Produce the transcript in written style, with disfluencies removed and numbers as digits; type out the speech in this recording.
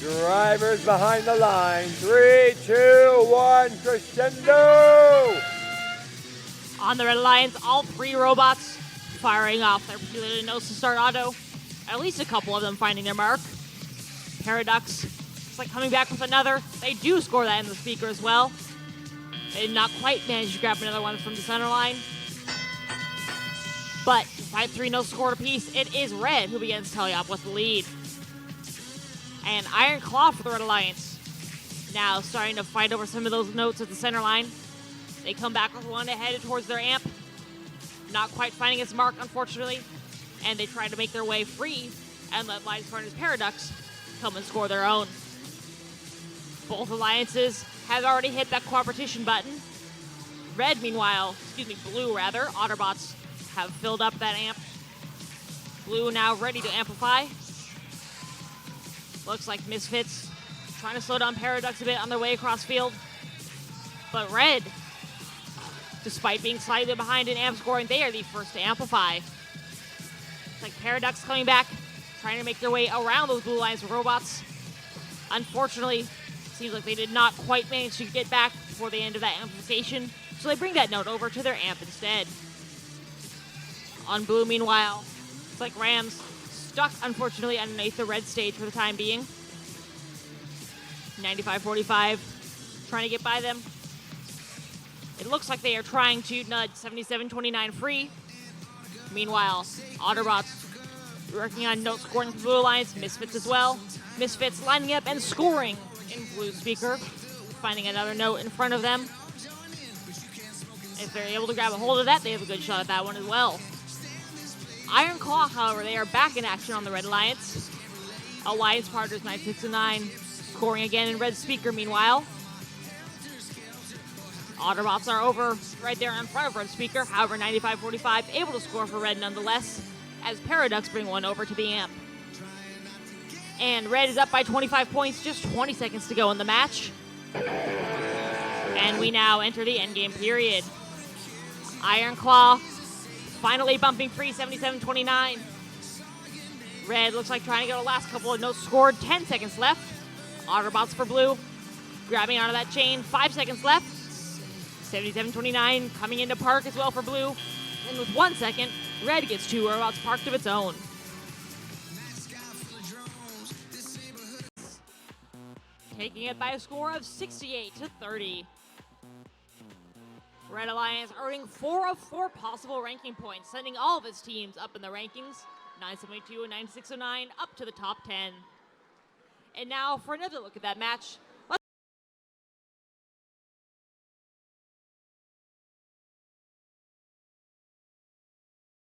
Drivers behind the line. 3, 2, 1, crescendo! On the Red Alliance, all 3 robots firing off their particular nose to start auto. At least a couple of them finding their mark. Paradox, it's like coming back with another. They do score that in the speaker as well. They did not quite manage to grab another one from the center line. But despite 3 notes scored apiece, it is Red who begins to tally up with the lead. And Iron Claw for the Red Alliance. Now starting to fight over some of those notes at the center line. They come back with one headed towards their amp. Not quite finding its mark, unfortunately. And they try to make their way free and let Lion's Partners Paradox come and score their own. Both alliances have already hit that cooperation button. Red, meanwhile, Blue rather, Autobots have filled up that amp. Blue now ready to amplify. Looks like Misfits trying to slow down Paradox a bit on their way across field. But Red, despite being slightly behind in amp scoring, they are the first to amplify. It's like Paradox coming back, trying to make their way around those Blue Alliance robots. Unfortunately, seems like they did not quite manage to get back before the end of that amplification, so they bring that note over to their amp instead. On Blue, meanwhile, it's like Rams stuck, unfortunately, underneath the red stage for the time being. 95-45, trying to get by them. It looks like they are trying to nudge 77-29 free. Meanwhile, Autobots working on note scoring for Blue Alliance, Misfits as well. Misfits lining up and scoring in Blue speaker, finding another note in front of them. If they're able to grab a hold of that, they have a good shot at that one as well. Iron Claw, however, they are back in action on the Red Alliance. Alliance partners 9-6-9, scoring again in Red speaker meanwhile. Autobots are over right there in front of Red speaker, however 95-45, able to score for Red nonetheless, as Paradox bring one over to the amp. And Red is up by 25 points, just 20 seconds to go in the match. And we now enter the endgame period. Iron Claw finally bumping free, 77-29. Red looks like trying to get the last couple of notes scored, 10 seconds left. Autobots for Blue, grabbing onto that chain, 5 seconds left. 77-29 coming into park as well for Blue. And with 1 second, Red gets 2 robots parked of its own. Taking it by a score of 68-30. Red Alliance earning 4 of 4 possible ranking points, sending all of its teams up in the rankings, 972 and 9609, up to the top 10. And now for another look at that match,